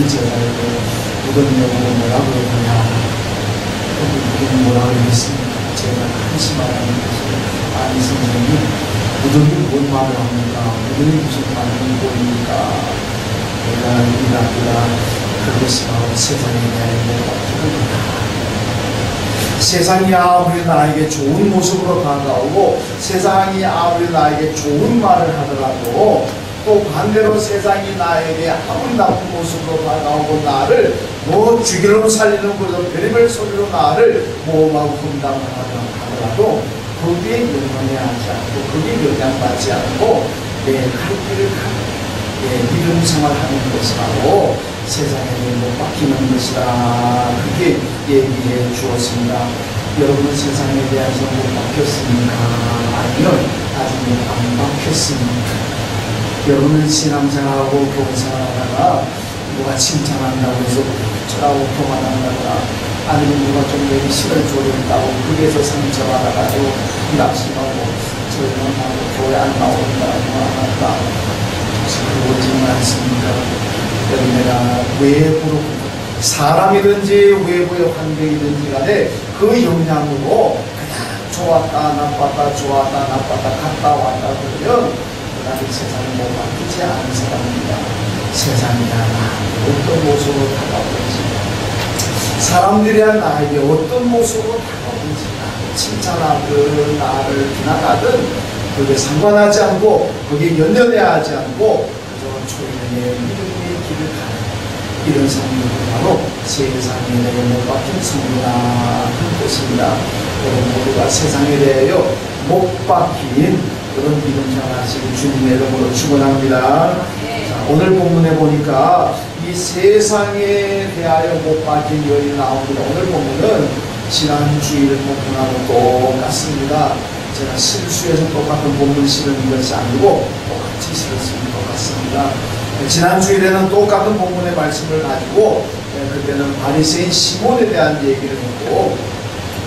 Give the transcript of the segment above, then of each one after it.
제자에게 무덤이라고 뭐라고 그러냐, 무덤이 뭐라고 그랬습니까? 제가 한심하다는 것을, 아니 선생님, 무덤이 뭔 말을 합니까? 무덤이 무슨 말을 보입니까? 내가 이랍니다. 그것이 바로 세상에 대해 못 바뀌는 거다. 세상이 아무리 나에게 좋은 모습으로 다가오고, 세상이 아무리 나에게 좋은 말을 하더라도, 또 반대로 세상이 나에게 아무리 나쁜 모습으로 다가오고 나를 뭐 죽이려고 살리는 그런 별의별 소리로 나를 모험하고 분담하더라도 거기에 연연해하지 않고, 거기에 영향받지 않고 내 갈 길을 가는, 내 믿음 생활하는 것이 바로 세상에 못 바뀌는 것이다. 그렇게 얘기해 주었습니다. 여러분 세상에 대해서 못 바뀌었습니까? 아니면 아직 안 바뀌었습니까? 여러분은 신앙생활하고 교회생활하다가 누가 칭찬한다고 해서 저라고 교만한다거나, 아니면 누가 좀 내기 싫을 조렸다고 거기에서 상처받아가지고 낙심하고 저희는 교회 안 나온다고 한다. 혹시 그거 정말 않습니까? 여러분 내가 외부로, 사람이든지 외부의 환경이든지 간에 그 영향으로 그냥 좋았다 나빴다 좋았다 나빴다 갔다 왔다 그러면 나는 세상에 못 바뀌지 않은 사람입니다. 세상이야 나에게 어떤 모습으로 다가오든지, 사람들이야 나에게 어떤 모습으로 다가오든지, 나를 칭찬하든 나를 비난하든 그게 상관하지 않고, 거기에 연연해하지 않고 그저 초인의 믿음의 길을 가는 이런 성도가 바로 세상에 대해 못 바뀐 성도다, 그런 뜻입니다. 여러분 모두가 세상에 대하여 못 바뀐 그런 믿음 생활하시기 주님의 이름으로 축원합니다. 자, 오늘 본문에 보니까 이 세상에 대하여 못 바뀐 여인이 나옵니다. 오늘 본문은 지난 주일 본문하고 똑같습니다. 제가 실수해서 똑같은 본문 실은 것이 아니고 똑같이 실었으면 똑같습니다. 지난 주일에는 똑같은 본문의 말씀을 가지고 그때는 바리새인 시몬에 대한 얘기를 했고,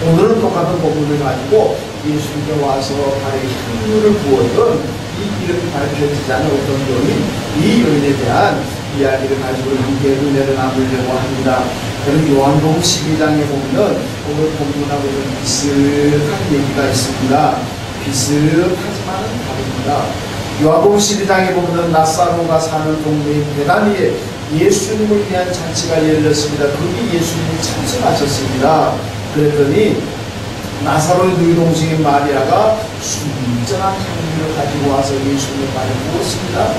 오늘은 똑같은 본문을 가지고 예수님께 와서 발에 향유를 부었던 이 이름이 밝혀지지 않은 어떤 여인, 이 여인에 대한 이야기를 가지고 함께 은혜를 나누려고 합니다. 그럼 요한복음 12장에 보면 오늘 본문하고 좀 비슷한 얘기가 있습니다. 비슷하지만은 다릅니다. 요한복음 12장에 보면 나사로가 사는 동네인 베다니에 예수님을 위한 잔치가 열렸습니다. 거기 예수님이 참석하셨습니다. 그랬더니 나사로의 누이 동생인 마리아가 순전한 향유를 가지고 와서 예수님의 발에 부었습니다.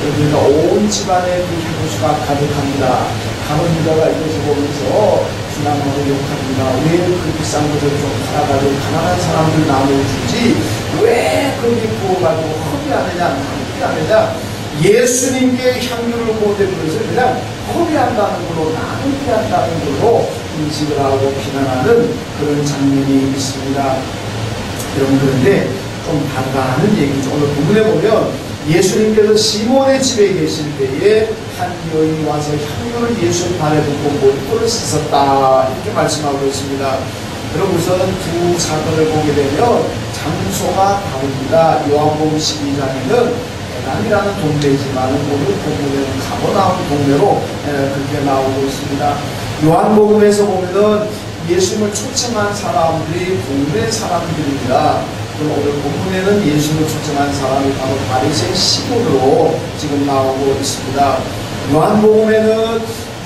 그러니까 온 집안에 그 향수가 가득합니다. 가문 유다가 이것을 보면서 주남하고 욕합니다. 왜 그 비싼 것을 좀 팔아가지고 가난한 사람들 나눠주지, 왜 거기 부어가지고 허비하느냐, 낭비하느냐. 예수님께 향유를 보내는 것을 그냥 허비한다는 걸로, 낭비한다는 걸로 인식을 하고 비난하는 그런 장면이 있습니다. 여러분 그런데 좀 다르다는 얘기죠. 오늘 본문에 보면 예수님께서 시몬의 집에 계실 때에 한 여인이 와서 향유를 예수님 발에 붓고 머리털을 씻었다, 이렇게 말씀하고 있습니다. 여러분 우선 두 사건을 보게 되면 장소가 다릅니다. 요한복음 12장에는 베단이라는 동네이지만 오늘 본문에는 가버나움 동네로 그렇게 나오고 있습니다. 요한복음에서 보면은 예수님을 초청한 사람들이 동네 사람들입니다. 그럼 오늘 본문에는 예수님을 초청한 사람이 바로 바리새인 시몬으로 지금 나오고 있습니다. 요한복음에는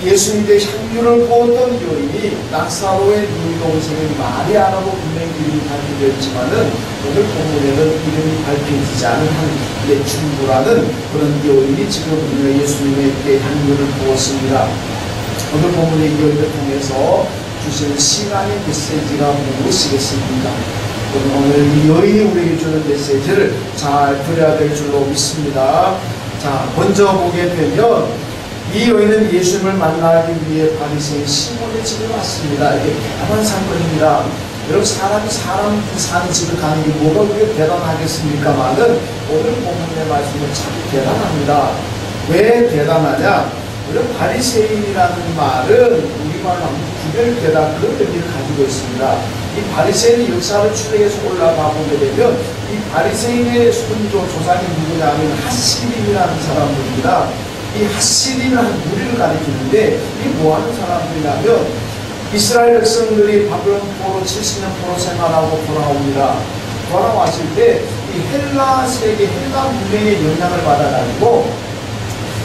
예수님께 향유를 부었던 여인이 나사로의 누이 동생인 마리아라고 분명히 이름이 밝혀져 있지만은 오늘 본문에는 이름이 밝혀지지 않은 한 예춘부라는 그런 여인이 지금 예수님에게 향유를 부었습니다. 오늘 본문의 이 여인을 통해서 주시는 시간의 메시지가 무엇이겠습니까? 오늘 이 여인이 우리에게 주는 메시지를 잘 들어야 될 줄로 믿습니다. 자, 먼저 보게 되면 이 여인은 예수님을 만나기 위해 바리새인 시몬의 집에 왔습니다. 이게 대단한 사건입니다. 여러분 사람이 사람 사는 집에 가는 게 뭐가 그렇게 대단하겠습니까만은 오늘 본문의 말씀은 참 대단합니다. 왜 대단하냐? 여러분 바리새인이라는 말은 우리말로 하면 구별되다, 그런 의미를 가지고 있습니다. 이 바리새인의 역사를 추적해서 올라가 보게 되면 이 바리새인의 선조 조상이 누구냐 하면 하시림이라는 사람들입니다. 이 하시림이라는 무리를 가리키는데 이게 뭐하는 사람들이냐면 이스라엘 백성들이 바벨론 포로 70년 포로 생활하고 돌아옵니다. 돌아왔을 때 이 헬라 세계, 헬라 문명의 영향을 받아가지고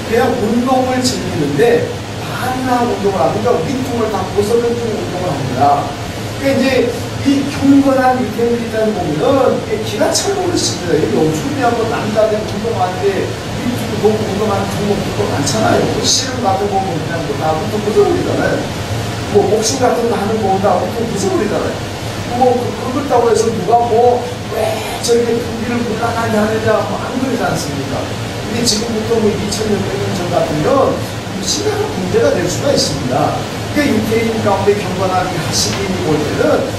그냥 운동을 즐기는데 반나 운동을 합니다. 위통을 다 벗어던지는 운동을 합니다. 그러니까 이제 이 경건한 유대인들이라는 보면은 기가 찰 모르십니다. 여기 엄청나게 남자들 운동하는데 위통 보고 운동하는 종목도 많잖아요. 씨름 같은 거 보면 그냥 다 위통 벗어버리잖아요. 뭐 복싱 같은 거 하는 거 다 위통 벗어버리잖아요. 그렇다고 해서 누가 왜 저렇게 경기를 곤란하게 하느냐 안 그러지 않습니까? 근데 지금부터 2600년 전 같으면 심각한 문제가 될 수가 있습니다. 그러니까 유대인 가운데 경건하게 하시기니 볼 때는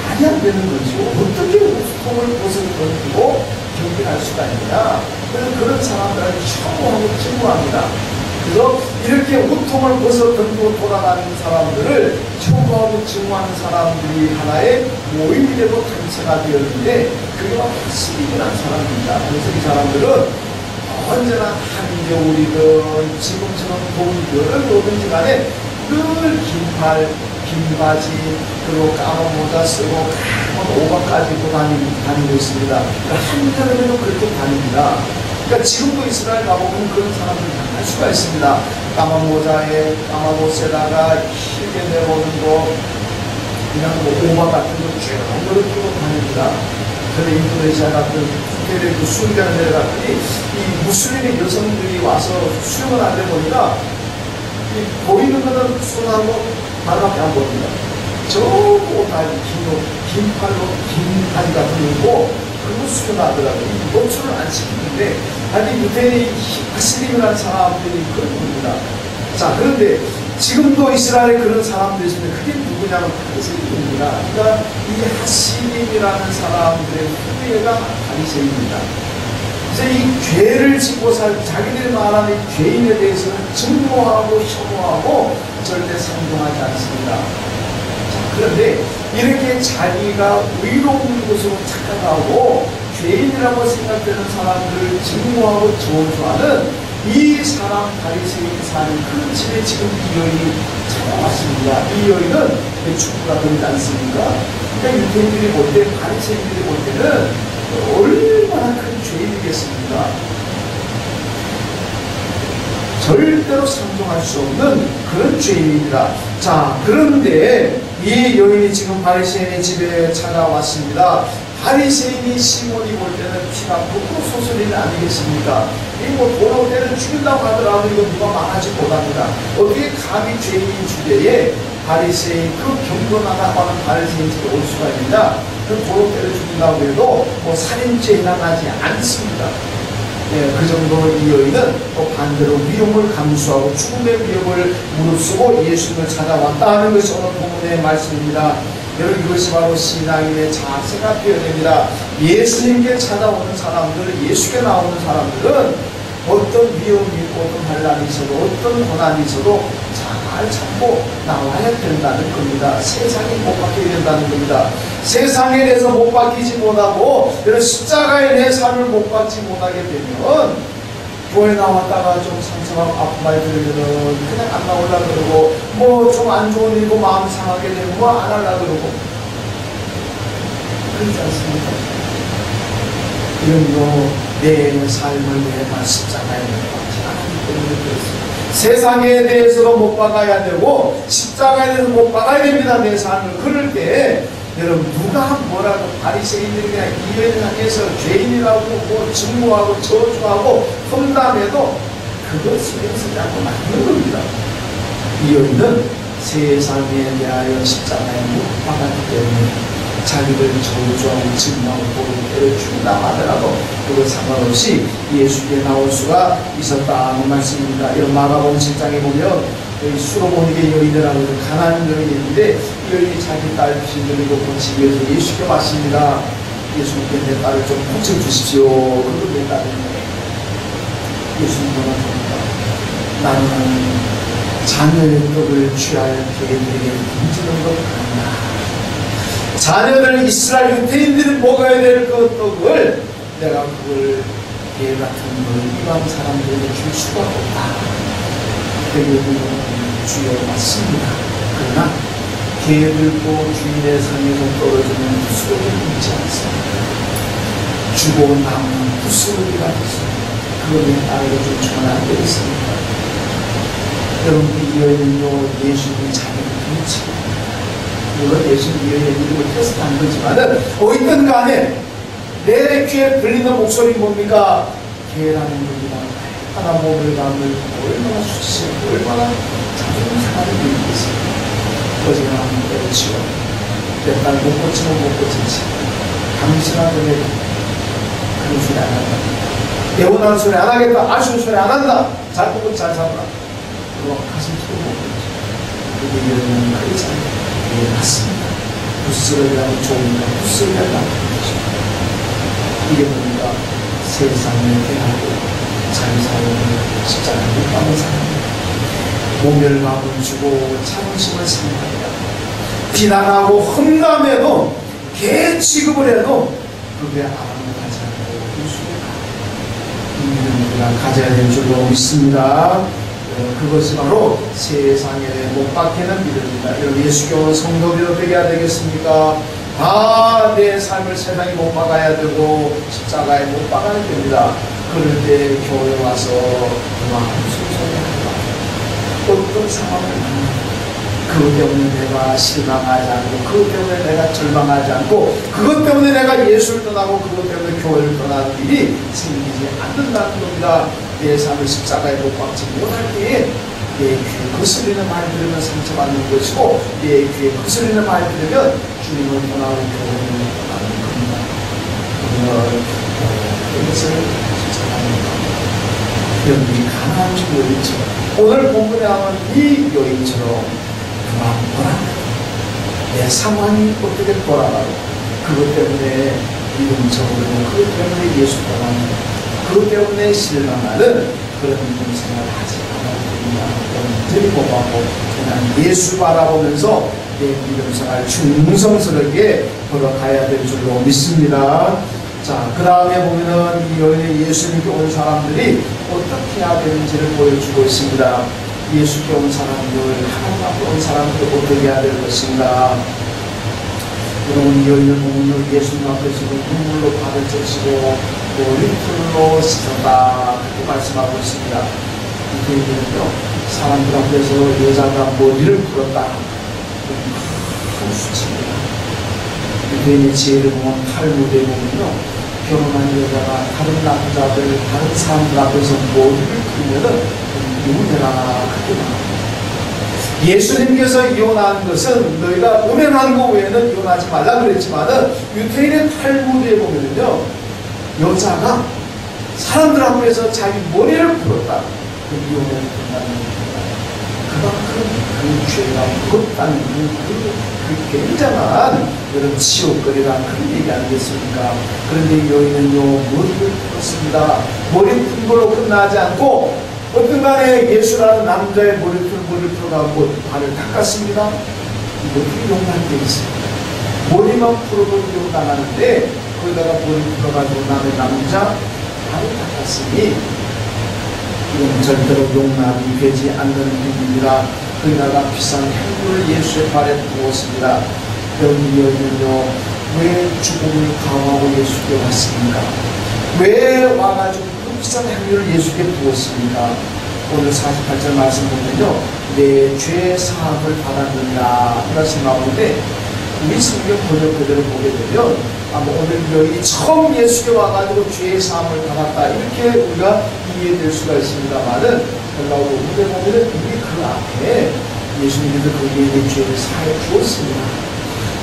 말이 안 되는 거죠. 어떻게 우스통을 벗어던지고 경기할 수가 있느냐. 그래서 그런 사람들한테 혐오하고 증오합니다. 그래서 이렇게 우통을 벗어던지고 돌아가는 사람들을 혐오하고 증오하는 사람들이 하나의 모임이 되고 단체가 되었는데 그게 바로 하시림이라는 사람입니다. 그래서 이 사람들은 언제나 한겨울이든 지금처럼 더운 여름이든 간에 늘 긴팔, 긴 바지, 그리고 까만 모자 쓰고 까만 오바까지 입고 다니고 있습니다. 그러니까 한여름에도 그렇게 다닙니다. 그러니까 지금도 이스라엘 가보면 그런 사람들 만날 수가 있습니다. 까만 모자에 까만 옷에다가 길게 내려오는 거, 그냥 오바 같은 거 쭉 끼고 다닙니다. 그런데 인도네시아 같은 호텔에 수영장을 내려갔더니 이 무슬림의 여성들이 와서 수영을 하려 보니까 보이는 거는 손하고 발밖에 안 보입니다. 저거 다 긴 팔로 긴 바지 같은 거 입고 그리고 수영하더라고요. 노출을 안 시키는데 아니 유대인의 하시림이라는 사람들이 그런 겁니다. 자, 그런데 지금도 이스라엘에 그런 사람들이 있는데 그게 누구냐면 바리새인입니다. 그러니까 이 하시림이라는 사람들의 후예가 바리새인입니다. 그래서 이 죄를 짓고 자기들이 말하는 죄인에 대해서는 증오하고 혐오하고 절대 상종하지 않습니다. 자, 그런데 이렇게 자기가 의로운 것으로 착각하고 죄인이라고 생각되는 사람들을 증오하고 저주하는 이 사람 바리새인 사는 그 집에 지금 이 여인이 찾아왔습니다. 이 여인은 축구가 되지 않습니까? 그러니까 유대인들이 볼 때, 바리새인들이 볼 때는 얼마나 큰 죄인이겠습니까? 절대로 상종할 수 없는 그런 죄인이다. 자, 그런데 이 여인이 지금 바리새인의 집에 찾아왔습니다. 바리새인이 시몬이 볼 때는 피가 붓고 소설이 아니겠습니까? 돈 때는 죽인다고 하더라도 이거 누가 말하지 못합니다. 어떻게 감히 죄인인 주제에 바리새인, 그 경건하다고 하는 바리새인 집에 올 수가 있느냐? 돈 때를 죽인다고 해도 살인죄에 해당하지 않습니다. 예, 그 정도로 이 여인은 또 반대로 위험을 감수하고 죽음의 위험을 무릅쓰고 예수님을 찾아왔다는 것이 오늘 본문의 말씀입니다. 여러분, 이것이 바로 신앙인의 자세가 되어야 됩니다. 예수님께 찾아오는 사람들, 예수께 나오는 사람들은 어떤 위험이 있고 어떤 환란이 있어도 어떤 고난이 있어도 잘 참고 나와야 된다는 겁니다. 세상에 못 박히게 된다는 겁니다. 세상에 대해서 못 박히지 못하고 이런 십자가에 내 삶을 못 받지 못하게 되면 교회 나왔다가 좀 상처하고 아픈 말이 들으면은 그냥 안 나오려고 그러고 좀 안 좋은 일이고 마음 상하게 되면 안 하려고 그러고 그렇지 않습니까? 이런 내 삶을 위해 십자가에 못 박지 않기 때문에 그렇습니다. 세상에 대해서도 못 박아야 되고 십자가에 대해서 못 박아야 됩니다. 내 삶을. 그럴 때 여러분 누가 뭐라고 바리새인들이 그냥 이 여인을 향해서 죄인이라고 증오하고 저주하고 험담해도 그것 신경 쓰지 않고 맞는 겁니다. 이 여인은 세상에 대하여 십자가에 못 박았기 때문에 자기를 저주하고 증오하고 때려 죽인다 하더라도 그것 상관없이 예수께 나올 수가 있었다는 말씀입니다. 이런 마가복음 7장에 보면 여기 수로보니게 여인이라고 가난한 여인인데 이 여인이 자기 딸 빚을 고치기 위해서 예수께 왔습니다. 예수님께 내 딸을 좀 고쳐주십시오. 그리고 내 딸은 예수님 전화합니다. 나는 자녀의 떡을 취할 개인에게 굶주는 것 아니야. 자녀들 이스라엘 유대인들이 먹어야 될 그 떡을 내가 그걸 개 같은 걸 일반 사람들에게 줄 수가 없다. 대부분 주여 맞습니다. 그러나 개들도 주인의 상에서 떨어지는 부스러기는 있지 않습니다. 주고 남은 부스러기가 있습니다. 그거는 나에게 좀 주면 안 되겠습니까? 여러분들이 이어있는요, 예수님이 자기를 그렇지. 물론 예수님 이어의 이름을 테스트한 거지만은, 어쨌든 간에 내 귀에 들리는 목소리 뭡니까? 개라는 겁니다. 하나 몸을 감을 얼마나 수치스럽고 얼마나 자존심 상하는 일이겠습니까? 거짓말하면 때려치워. 내딸 못 고치면 못 고치지. 당신한테 그런 소리 안 한다. 예원하는 소리 안 하겠다. 아쉬운 소리 안 한다. 잘 보고 잘 살아라. 그거 가슴 뚫고 못 고치. 그게 이러면 말이잖아요. 예, 맞습니다. 부스러기라고 좋으니까 부스러기라고 것입니다. 이게 뭡니까? 세상을 대하고 자기 사역을 십자가에 못 박은 사람입니다. 모멸감을 주고 자존심을 상하니까 비난하고 험담해도 개 취급을 해도 그게 아무나 가지 않고 우수가 이 믿음을 우리가 가져야 될 줄로 믿습니다. 그것이 바로 세상에 못 박히는 믿음입니다. 여러분 예수교 성도들이 어떻게 해야 되겠습니까? 내 삶을 세상에 못 박아야 되고 십자가에 못 박아야 됩니다. 그럴 때 교회 와서 무슨 소리 하고 어떤 상황을 만나고 그것 때문에 내가 실망하지 않고 그것 때문에 내가 절망하지 않고 그것 때문에 내가 예수를 떠나고 그것 때문에 교회를 떠나는 일이 생기지 않는다는 겁니다. 내 삶을 십자가에 못 박지 못할 때에 내 귀에 거스리는 말 들으면 상처받는 것이고 내 귀에 거스리는 말 들으면 주님을 떠나고 교회를 떠나는 겁니다. 이것을 십자가에 여러분이 가난한 여인처럼 오늘 본문에 나온 이 여인처럼 그만 돌아가고 내 상황이 어떻게 돌아가고 그것 때문에 믿음적으로 그것 때문에 예수 떠나는 그것 때문에 실망하는 그런 믿음 생활을 하지 않아야 됩니다. 드리고 가고 그냥 예수 바라보면서 내 믿음 생활 충성스럽게 걸어가야 될 줄로 믿습니다. 자, 그 다음에 보면은 이 여인의 예수님께 온 사람들이 어떻게 해야 되는지를 보여주고 있습니다. 예수께 온 사람들, 하나님 앞에 온 사람들 어떻게 해야 될 것인가. 여러분 이 여인을 보면 예수님 앞에서 눈물로 발을 젖히고 머리털로 씻었다 그렇게 말씀하고 있습니다. 이 여인은요 사람들 앞에서 여자가 머리를 풀었다 큰 수치입니다. 이 여인의 지혜를 보면 탈무드에 보면요 결혼한 여자가 다른 남자들, 다른 사람들 앞에서 머리를 풀면은 이혼해라 그렇게 말합니다. 예수님께서 이혼한 것은 너희가 음행하는 것 외에는 이혼하지 말라 그랬지만은 유태인의 탈무드에 보면은요 여자가 사람들 앞에서 자기 머리를 풀었다. 그 이혼을 한다는 겁니다. 그만큼 그 죄가 무겁다는 그 굉장한 그런 치욕거리라 그런 얘기 아니겠습니까? 그런데 여인은요 머리를 풀었습니다. 머리 푼 걸로 끝나지 않고 어떤 간에 예수라는 남자의 머리를 풀어가고 발을 닦았습니다. 이것도 용납 돼 있습니다. 머리만 풀어도 용납하는데 거기다가 머리 풀어가지고 남의 남자 발을 닦았으니 이건 절대로 용납이 되지 않는 일입니다. 거기다가 비싼 향물을 예수의 발에 부었습니다. 여러분 여인은요 왜 죽음을 강화하고 예수께 왔습니까? 왜 와가지고 그 비싼 향물을 예수께 부었습니까? 오늘 48절 말씀 보면요 내 죄 사함을 받았느냐 이렇게 나오는데 우리 성경 번역 그대로 보게 되면 오늘 여인이 처음 예수께 와가지고 죄의 사함을 받았다 이렇게 우리가 이해될 수가 있습니다만은 별나오고 우리에 보면은 이미 그 앞에 예수님께서 그에게 죄를 사해 주었습니다.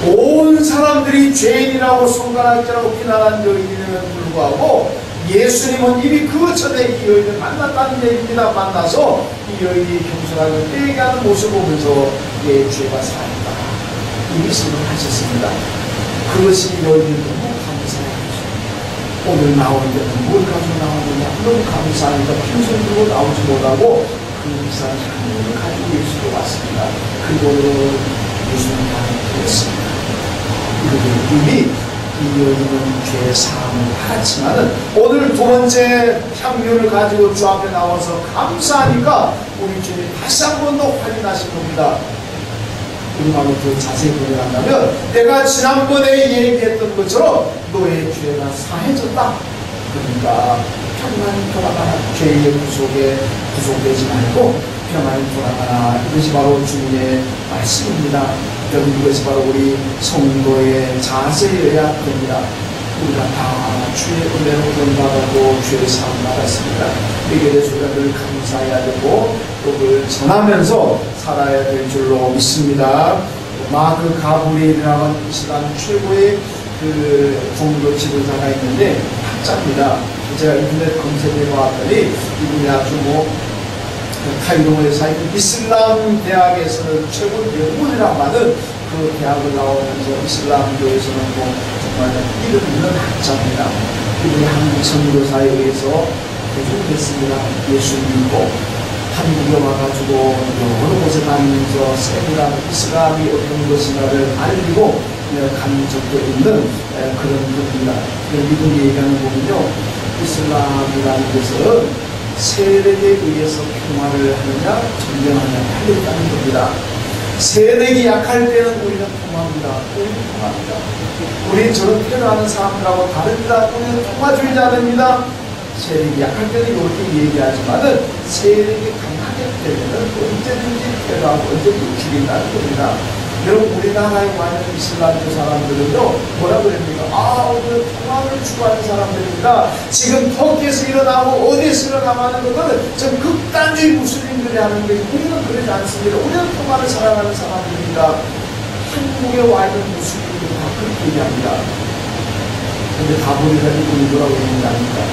온 사람들이 죄인이라고 손가락질하고 비난한 여인임에도 불구하고 예수님은 이미 그 전에 이 여인을 만났다는 얘기입니다. 만나서 이 여인이 겸손하게 회개하는 모습을 보면서 내 죄가 사했다 이미 선언하셨습니다. 그것이 여인이 너무 감사해요. 오늘 나올 때는 뭘 가지고 나오느냐 너무 감사하니까 평생 들고 나오지 못하고 그 비싼 향물을 가지고 예수로 왔습니다. 그거를 예수님 안에 드렸습니다. 이미 이어지는 죄 사함을 받았지만은 오늘 두 번째 향유를 가지고 주 앞에 나와서 감사하니까 우리 주님 다시 한 번 더 확인하신 겁니다. 우리가 더 자세히 고려한다면 내가 지난번에 얘기했던 것처럼 너의 죄가 사해졌다. 그러니까 평안히 돌아가라. 죄의 구속에 구속되지 말고 평안히 돌아가라. 이것이 바로 주님의 말씀입니다. 여러분, 이것이 바로 우리 성도의 자세여야 됩니다. 우리가 다 주의 은혜로 구원받았고 주의 사함을 받았습니다. 여기에 대해서 우리가 늘 감사해야 되고 또 그걸 전하면서 살아야 될 줄로 믿습니다. 마크 가브리엘이라는 이스라엘 최고의 그 종교 지도자가 있는데 학자입니다. 제가 인터넷 검색해 봤더니 이분이 아주 카이로에서 이슬람 대학에서는 최고 명문이라고 하는 그 대학을 나오면서 이슬람교에서는 정말 이름 있는 학자입니다. 이분이 한국 선교사에 의해서 개종됐습니다. 예수 믿고 한국에 와가지고 여러 곳에 다니면서 세미나 이슬람이 어떤 것인가를 알리고 가는 적도 있는 그런 분입니다. 이분이 얘기하는 거군요. 이슬람이라는 것은 세력에 의해서 평화를 하느냐 전쟁하느냐 달렸다는 겁니다. 세력이 약할 때는 우리는 통합니다. 우리는 통합니다. 우리 저런 테러하는 사람들하고 다릅니다. 우리는 통화주의자입니다. 세력이 약할 때는 이렇게 얘기하지만은 세력이 강하게 되면 언제든지 테러하고 언제든지 죽인다는 겁니다. 여러분, 우리나라에 많은 이슬람교 사람들은요 뭐라 그럽니까? 오늘 통합을 추구하는 사람들입니다. 지금 터키에서 일어나고 어디에서 일어나는 것은 좀 극단주의 무슬림들이 하는 것이 우리는 그러지 않습니다. 우리는 통합을 사랑하는 사람들입니다. 한국에 와 있는 무슬림들이 다 그렇게 얘기합니다. 근데 가보니까 이분이 뭐라고 얘기하는지 아닙니까?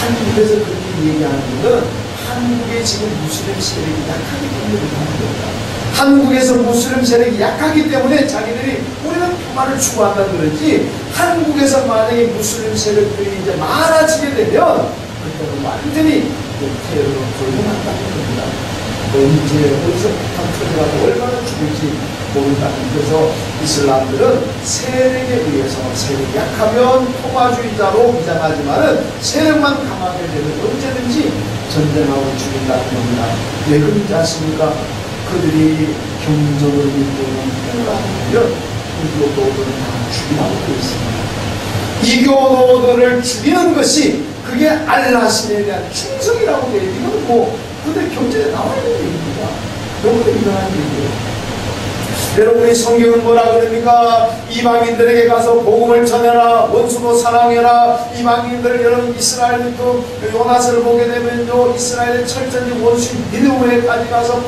한국에서 그렇게 얘기하는 것은 한국에 지금 무슬림 세력이 약하기 때문에 그렇다는 겁니다. 한국에서 무슬림 세력이 약하기 때문에 자기들이 우리는 평화를 추구한다 그러지, 한국에서 만약에 무슬림 세력들이 이제 많아지게 되면 그때는 완전히 테러로 돌려난다는 겁니다. 언제 어디서 폭탄 터져가고 얼마나 죽을지 모른다는. 그래서 이슬람들은 세력에 의해서 세력이 약하면 통화주의자로 위장하지만은 세력만 강하게 되면 언제든지 전쟁하고 죽인다는 겁니다. 왜 그런지 아십니까? 그들이 경적을 믿고 행하면 이교도들은 다 죽이라고 되어 있습니다. 이교도들을 죽이는 것이 그게 알라신에 대한 충성이라고 되어 있는 건 그들 경제에 나와 있는 얘기입니다. 너무나 유명한 얘기예요. 여러분이 성경은 뭐라 그럽니까? 이방인들에게 가서 복음을 전해라, 원수도 사랑해라. 이방인들, 여러분 이스라엘도 요나스를 보게 되면요 이스라엘의 철저히 원수인 니느웨까지 가서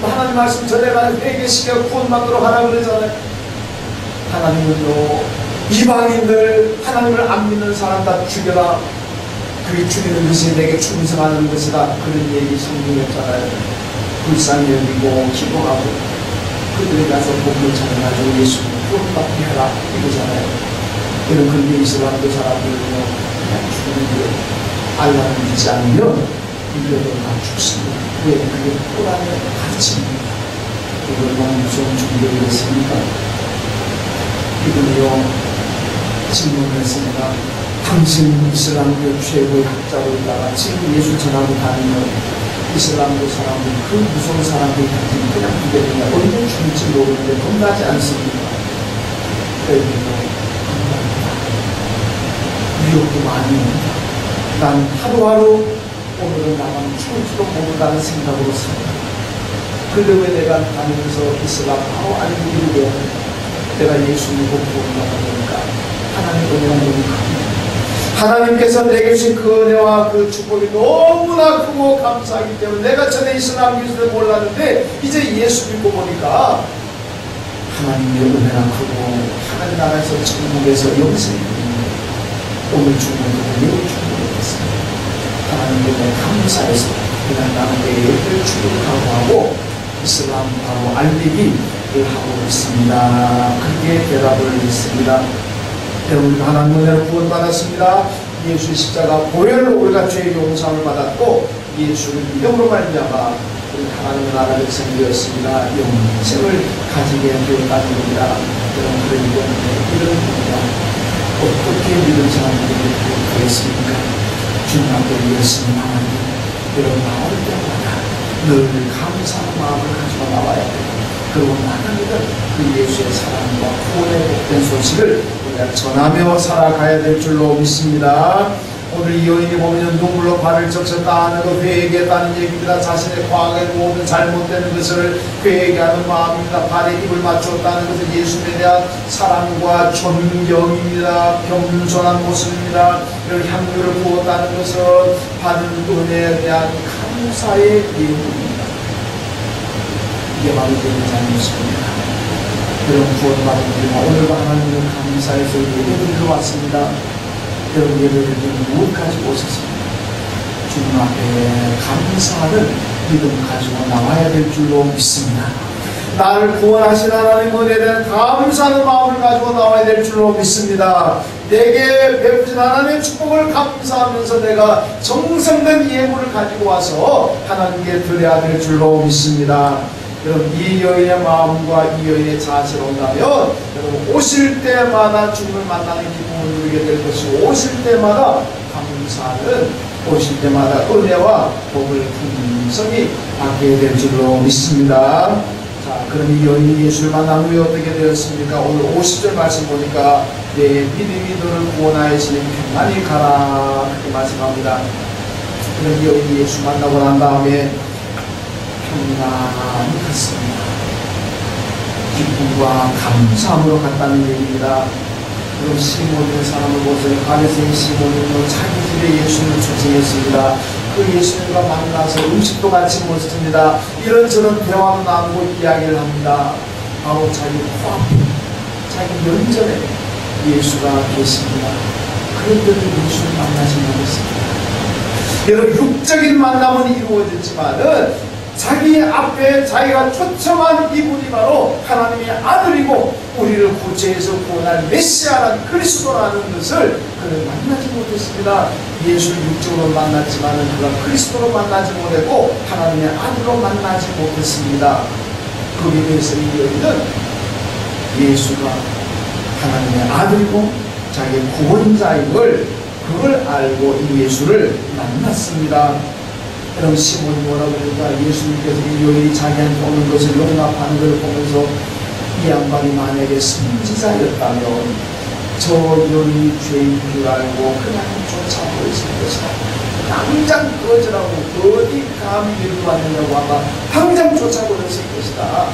하나님 말씀 전해가 회개시켜 구원받도록 하라 그러잖아요. 하나님은요 이방인들, 하나님을 안 믿는 사람 다 죽여라. 그게 죽이는 것이 내게 충성하는 것이다. 그런 얘기 성경이었잖아요. 불쌍히 여기고 기도하고 그들에 가서 복음을 전해가지고 예수님 구원받게 하라 이거잖아요. 이런 근데 이슬람교 사람들은요 그냥 죽는 게 알라를 믿지 않으면 인류도 다 죽습니다. 왜? 그게 꾸란의 가르침입니다. 얼마나 무서운 종교였습니까? 이분이요 질문을 했습니다. 당신 이슬람교 최고의 학자로 있다가 지금 예수 전하고 다니는 이슬람교 사람들, 그 무서운 사람들이 당신이 그냥 기대되냐 언제 죽을지 모르는데 겁나지 않습니까? 그래도 겁납니다. 위협도 많이 옵니다. 난 하루하루 오늘은 나만 죽을지도 모른다는 생각으로 삽니다. 그런데 왜 내가 다니면서 이슬람 바로 알기를 왜 내가 예수 믿고 구원받으니까 하나님 은혜가 너무 큽니다. 하나님께서 내게 주신 그 은혜와 그 축복이 너무나 크고 감사하기 때문에 내가 전에 이슬람교에서 몰랐는데 이제 예수 믿고 보니까 하나님의 은혜가 크고 하나님 나라에서 천국에서 영생이 오늘 주님을 매우 축복했습니다. 하나님께 감사해서 그냥 나는 내 예를 축복하고 이슬람 바로 알리기를 하고 있습니다. 그렇게 대답을 했습니다. 우리가 하나님 은혜로 구원받았습니다. 예수의 십자가 보혈로 우리가 죄의 용서함을 받았고 예수를 믿음으로 말미암아 우리 하나님의 나라 백성이 되었습니다. 영생을 가지게 되었다는 겁니다. 그런 때문에 이런 겁니다. 어떻게 믿은 사람들이 그랬습니까? 주님 앞에 열심히 나왔는데 여러분 나올 때마다 늘 감사한 마음을 가지고 나와야 돼요. 그리고 나가는 그 예수의 사랑과 구원의 복된 소식을 우리가 전하며 살아가야 될 줄로 믿습니다. 오늘 이 여인이 보면 눈물로 발을 적셨다 하는 거 회개했다는 얘기입니다. 자신의 과거의 모든 잘못된 것을 회개하는 마음입니다. 발에 입을 맞췄다는 것은 예수님에 대한 사랑과 존경입니다. 겸손한 모습입니다. 이런 향유를 부었다는 것은 받은 은혜에 대한 감사의 예물입니다. 이게 바로 예배자의 모습입니다. 그런 구원받은 우리가 오늘도 하나님의 감사에서 예배드리러 왔습니다. 여러분 예배를 무엇 가지고 오셨습니까? 주님 앞에 감사하는 믿음 가지고 나와야 될 줄로 믿습니다. 나를 구원하신 하나님 은혜에 대한 감사하는 마음을 가지고 나와야 될 줄로 믿습니다. 내게 베푸신 하나님의 축복을 감사하면서 내가 정성된 예물을 가지고 와서 하나님께 드려야 될 줄로 믿습니다. 여러분 이 여인의 마음과 이 여인의 자세로 온다면 여러분 오실 때마다 주님을 만나는 기쁨을 누리게 될 것이고 오실 때마다 감사하는 오실 때마다 은혜와 복을 풍성히 받게 될 줄로 믿습니다. 자, 그럼 이 여인이 예수를 만난 후에 어떻게 되었습니까? 오늘 50절 말씀 보니까 내 믿음이 너를 구원하였으니 평안히 가라 그렇게 말씀합니다. 그럼 이 여인이 예수 만나고 난 다음에 평안히 갔습니다. 기쁨과 감사함으로 갔다는 얘기입니다. 그럼 시몬의 사람을 보세요. 바리새인 시몬은 자기 집에 예수를 초청했습니다. 그 예수님과 만나서 음식도 같이 먹습니다. 이런저런 대화도 나누고 이야기를 합니다. 바로 자기 코앞에 자기 면전에 예수가 계십니다. 그런데도 예수를 만나지 못했습니다. 여러분 육적인 만남은 이루어졌지만은 자기 앞에 자기가 초청한 이분이 바로 하나님의 아들이고 우리를 구제해서 구원할 메시아라는 그리스도라는 것을 그는 만나지 못했습니다. 예수를 육적으로 만났지만 그가 그리스도로 만나지 못했고 하나님의 아들로 만나지 못했습니다. 그에 대해서 이 여인은 예수가 하나님의 아들이고 자기의 구원자임을 그걸 알고 이 예수를 만났습니다. 그럼 시몬이 뭐라고 그러니까 예수님께서 이 여인이 자기한테 오는 것을 용납하는 것을 보면서 이 양반이 만약에 선지자였다면 저 여인이 죄인 줄 알고 그냥 쫓아버렸을 것이다. 당장 꺼지라고 어디 감히 데리고 왔느냐고 아마 당장 쫓아버렸을 것이다.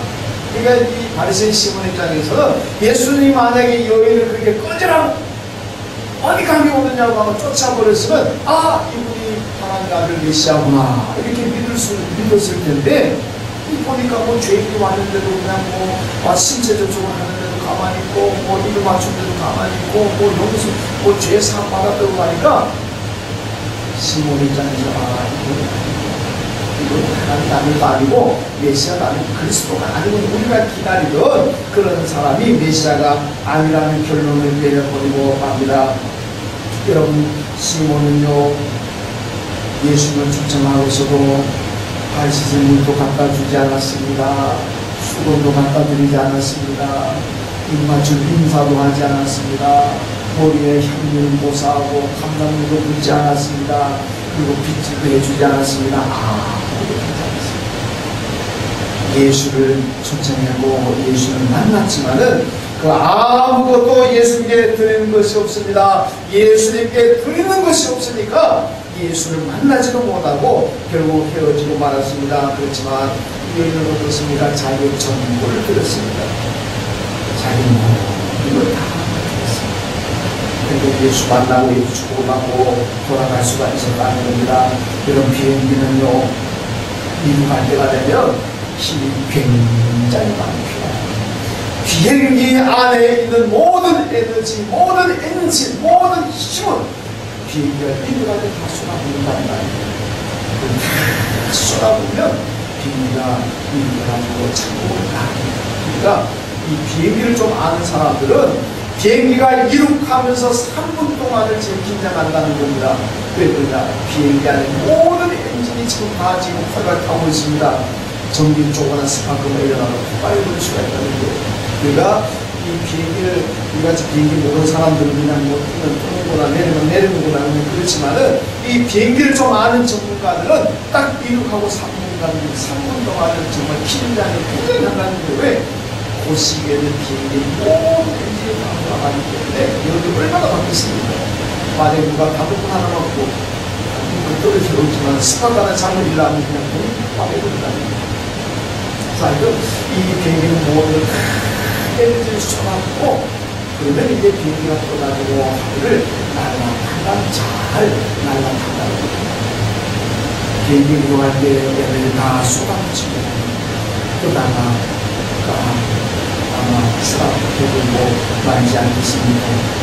그러니까 이 바리새인 시몬 입장에서는 예수님이 만약에 여인을 그렇게 꺼지라고 어디 감히 오느냐고 하고 쫓아버렸으면 이분이 하나님 아들 메시아구나 이렇게 믿었을 텐데 보니까 뭐 죄인이 왔는데도 그냥 신체 접촉을 하는데도 가만히 있고 입을 맞춘데도 가만히 있고 여기서 죄 사함 받았다고 하니까 시몬 입장에서 이건 하나님 아들도 아니고 메시아가 아니고 그리스도가 아니고 우리가 기다리던 그런 사람이 메시아가 아니라는 결론을 내려버리고 맙니다. 여러분 시몬은요 예수님을 초청하고서도 발 씻을 물도 갖다 주지 않았습니다. 수건도 갖다 드리지 않았습니다. 입 맞출 인사도 하지 않았습니다. 머리에 향유를 모사하고 감람유도 붓지 않았습니다. 그리고 빗질도 해주지 않았습니다. 예수를 초청하고 예수를 만났지만은 그 아무것도 예수님께 드리는 것이 없습니다. 예수님께 드리는 것이 없으니까 예수를 만나지도 못하고 결국 헤어지고 말았습니다. 그렇지만 여인은 어떻습니까? 자기의 전부를 드렸습니다. 자기는 이걸 다 드렸습니다. 그리고 예수 만나고 예수 축복받고 돌아갈 수가 있었다는 겁니다. 이런 비행기는요 미국 갈 때가 되면 힘이 굉장히 많이 필요합니다. 비행기 안에 있는 모든 에너지, 모든 엔진, 모든 힘은 비행기가 미국할 때 다 쏟아붓는다는 말이에요. 다 쏟아부으면 비행기가 미국을 가지고 착륙을 다 합니다. 그러니까 이 비행기를 좀 아는 사람들은 비행기가 이륙하면서 3분 동안을 제일 긴장한다는 겁니다. 왜 그러냐? 비행기 안에 모든 엔진이 지금 활발 타고 있습니다. 전기 쪽거나 스파크가 일어나서 폭발이 될 수가 있다는 거예요. 그러니까 이 비행기를, 우리같이 비행기 모르는 사람들은 그냥 뭐 뜨는구나 내리는구나 그렇지만은 이 비행기를 좀 아는 전문가들은 딱 이륙하고 3분 동안은 정말 긴장이 굉장히 한다는데 왜? 그 시기에는 비행기 모든 엔진이 다 돌아가기 때문에 여기 얼마나 바뀌습니까? 만약에 누가 다도군 하나 맞고 떨어져 오지만 습관가는 잠을 일하면 그냥 몸이 빠져버린다는 거예요. 그래서 이 비행기는 모든 에너지를 쏟아붓고 그러면 이제 비행기가 떠나지고 하늘을 잘 날아간다는 거예요. 비행기 이동할 때 에너지를 다 쏟아붓히면 떠나가 아마 쏟아붓고 말지 않겠습니까?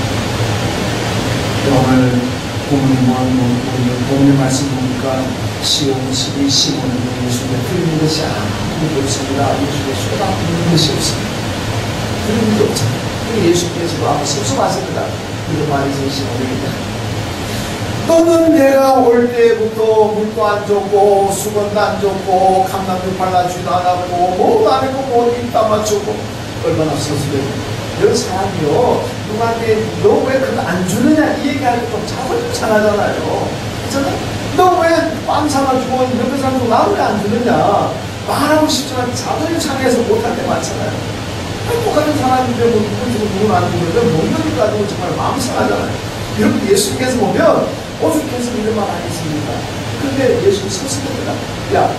오늘 본문의 말씀 보니까 시온 12, 15는 예수님의 틀린 것이 아무것도 없습니다. 예수님의 쏟아붓는 것이 없습니다. 틀린 게 없잖아요. 예수님께서도 아무 섭섭하십니다. 이런 말이 제 시온입니다. 너는 내가 올 때부터 물도 안 줬고 수건도 안 줬고 감남도 발라주지도 않았고 뭐도 안 했고 뭐 입도 맞추고 얼마나 섭섭해요. 여 사람이요 누구한테 너 왜 그거 안 주느냐 이 얘기하는 좀 자존심 상하잖아요. 그렇잖아요. 너 왜 빵 사가지고 옆에 사람도 나 왜 안 주느냐 말하고 싶지만 자존심 상해서 못할 때 많잖아요. 똑같은 사람인데 뭐 누군 주고 누군 안 주는데 먹는 거 가지고 정말 마음 상하잖아요. 여러분 예수님께서 보면 오죽해서 이런 말 하겠습니까? 근데 예수님 섭섭합니다. 야,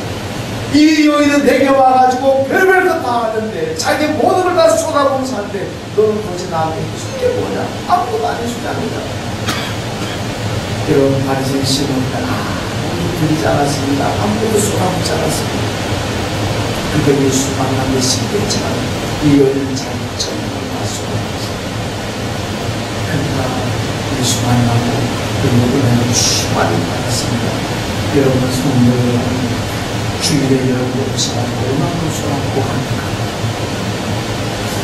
이 여인은 내게 와가지고 별별 것 다 하는데 자기 모든 걸 다 쏟아보면 사는데 너는 도대체 나한테 해줄 게 뭐냐? 아무것도 안 해주지 않는다. 여러분 바리새인 시몬이가 아무것도 드리지 않았습니다. 아무것도 쏟아붓지 않았습니다. 그러니까 예수 만난 게 신기했지만 이 여인은 자기 전부 다 쏟아붓습니다. 그러니까 예수 만나고 그리고 은혜를 충만히 받았습니다. 여러분 성도 여러분 주일에 여러분 오시면 얼마나 쏟아붓고 합니까?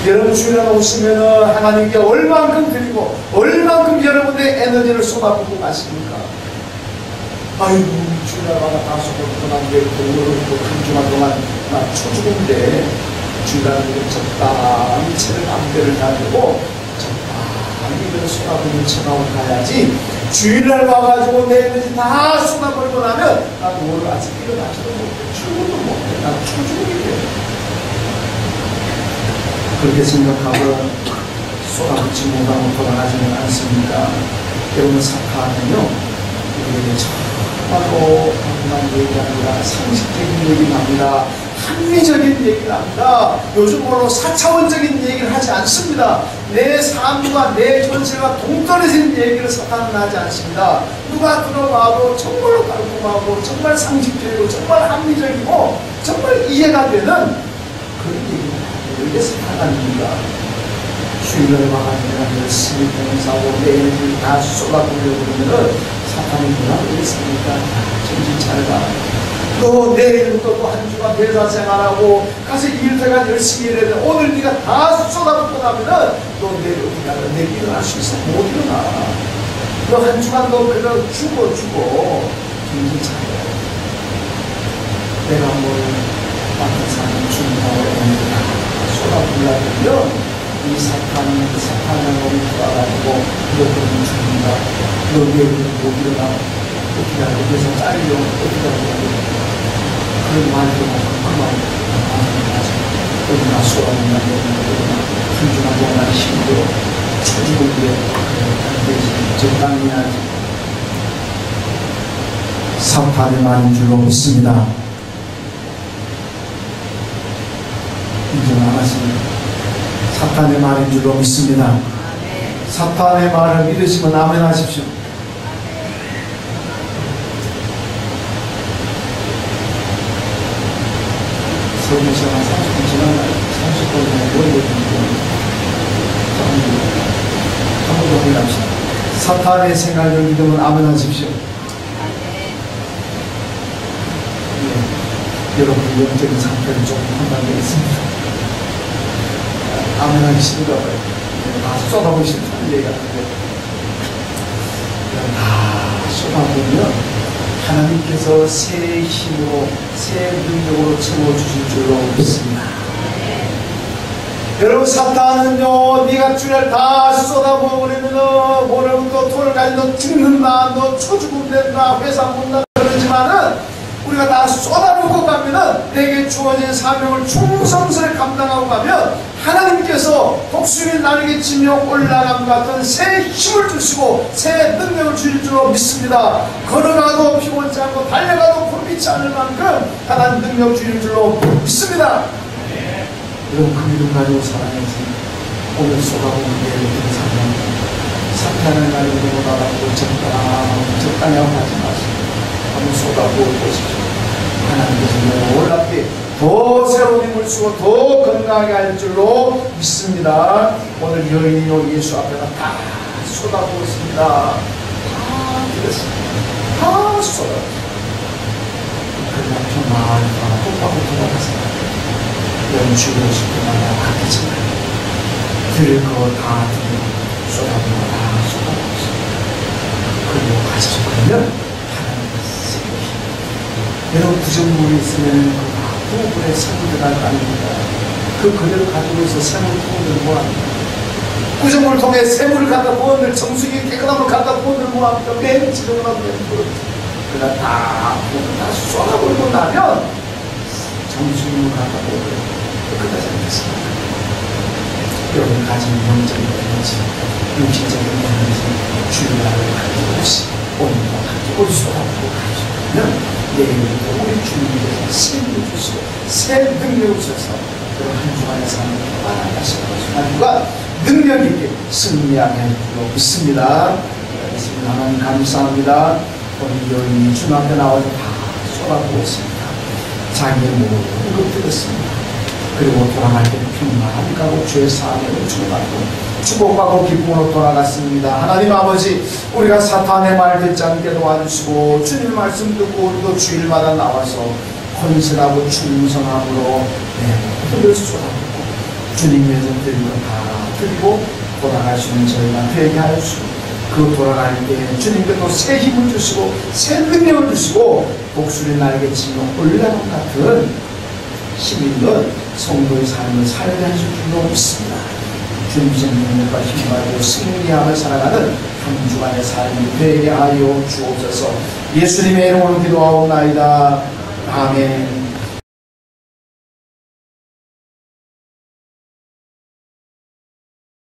여러분 주일에 오시면 하나님께 얼만큼 드리고 얼만큼 여러분의 에너지를 쏟아붓고 가십니까? 아이고 주일에 와가 다 쏟아붓고 난데 오늘은 한 주간 동안 나 초죽은데 주일에 적당히 채를 암대를 가지고 이걸 쏟아부는 척하고 가야지 주일날 와가지고 내 에너지 다 쏟아버리고 나면 난 오늘 아직 일어나지도 못해 출근도 못해 난 초죽이게 그렇게 생각하고 쏟아붓지 못하고 돌아가지는 않습니다. 여러분 사탄은요 우리에게 정말로 단순한 얘기가 아니라 상식적인 얘기를 합니다. 합리적인 얘기를 합니다. 요즘으로 4차원적인 얘기를 하지 않습니다. 내 삶과 내 현실과 동떨어진 얘기를 사탄은 하지 않습니다. 누가 들어봐도 정말로 깔끔하고 정말 상식적이고 정말 합리적이고 정말 이해가 되는 그런 얘기를 하고 이게 사탄입니다. 주일날 와가지고 열심히 봉사하고 내 에너지를 다 쏟아부으려고 그러면은 사탄이 뭐라고 그랬습니까? 정신 차려라. 너 내일부터 또 한 주간 회사 생활하고 가서 일터가 열심히 일해야 돼. 오늘 네가 다 쏟아붓고 나면은 너 내일 어디 가서 내일 일어날 수 있어? 못 일어나. 너 한 주간 너 그냥 죽어 정신 차려. 내가 뭘 다른 사람 준다고 했는데 쏟아부으려면 이 사탄의 몸이 돌아가지고 너희는 죽는다. 너 내일부터 못 일어나. 어떻게 하고 그래서 잘리려고 어떻게 하고 그런 말도 그만 어디나 쏟아낸다 한 주간 동안 힘들어 초죽은데 안되지 적당히 해야지. 사탄의 말인 줄로 믿습니다. 인정 안 하십니까? 사탄의 말인 줄로 믿습니다. 사탄의 말을 믿으시면 아멘 하십시오. 서울시간 30분 지나면 30분 정도 한번 더 확인합시다. 사탄의 생각을 믿으면 아멘 하십시오. 예, 여러분의 영적인 상태는 조금 판단되어 있습니다. 아멘 하기 싫은가 봐요. 다 쏟아보기 싫다는 얘기 같은데 다 쏟아보면 하나님께서 새 힘으로 새 능력으로 채워주실 줄로 믿습니다. 여러분, 사탄은요, 네가 주를 다 쏟아부어버리면 오늘부터 돈을 가지고 너 죽는다, 너 초죽음 된다, 회사 못 나가 그러지만은 우리가 다 쏟아부고 가면은 내게 주어진 사명을 충성스레 감당하고 가면 하나님께서 독수리 날개 치며 올라감 같은 새 힘을 주시고 새 능력을 주실 줄로 믿습니다. 걸어가도 피곤치 않고 달려가도 굶기지 않을 만큼 하나님 능력 주실 줄로 믿습니다. 여러분, 그 믿음 가지고 살아야지. 오늘 쏟아부은 예를 사람, 사탄을 가지고 나라고 적당하고 하지 마시고 한번 쏟아부어 보십시오. 하나님께서 놀랍게 더 새로운 힘을 주고 더 건강하게 할 줄로 믿습니다. 오늘 여인이요 예수 앞에다 다 쏟아부었습니다. 다 드렸습니다. 다 쏟아부었습니다. 그러나 평안히 똑바로 돌아가서 연주를 시켜나가 바뀌지 말고 들을 거 다 들고 쏟아부어 다 쏟아부었습니다. 그리고 가시죠. 그러면 하나님께서 여러분, 구정물이 있으면 그 부부의 샘을 들어갈 거 아닙니까? 그 그대로 가지고 있어 샘을 부어들 뭐합니까? 구정물 통해 샘을 갖다 부어들, 정수기 깨끗한 물 갖다 부어들 뭐합니까? 매일 지저분한 매일 부어들. 그러다 다 쏟아버리고 나면 정수기물 갖다 부어들 끝까지 하겠습니다. 여러분, 가진 영적인 에너지, 육신적인 에너지, 주일날을 가지고 없이 오늘도 가지고 쏟아부고 가지고 내일부터 우리 주님께서 새 힘을 주시고 새 능력을 주셔서 그런 한 주간의 삶을 나아가시는 것을 하나님과 능력 있게 승리하게 할 줄로 믿습니다. 하나님 감사합니다. 오늘 여인이 주님 앞에 나와서 다 쏟아부고 있습니다. 자기의 모든 것 드렸습니다. 그리고 돌아갈 때는 평안히 가고 주의 사명을 주고받고 축복받고 기쁨으로 돌아갔습니다. 하나님 아버지, 우리가 사탄의 말 듣지 않게 도와주시고 주님의 말씀 듣고 우리도 주일마다 나와서 헌신하고 충성함으로 모든 쏟아붓고 주님 위해서 드리는 다 드리고 돌아가시는 저희가 되게 하시고 그 돌아갈 때 주님께서 새 힘을 주시고 새 능력을 주시고 독수리 날개 치며 올라간 같은 힘 있는 성도의 삶을 살게 하실 줄로 믿습니다. 주님의 능력과 힘을 가지고 승리하며 살아가는 한 주간의 삶이 되게 하여 주옵소서. 예수님의 이름으로 기도하옵나이다. 아멘.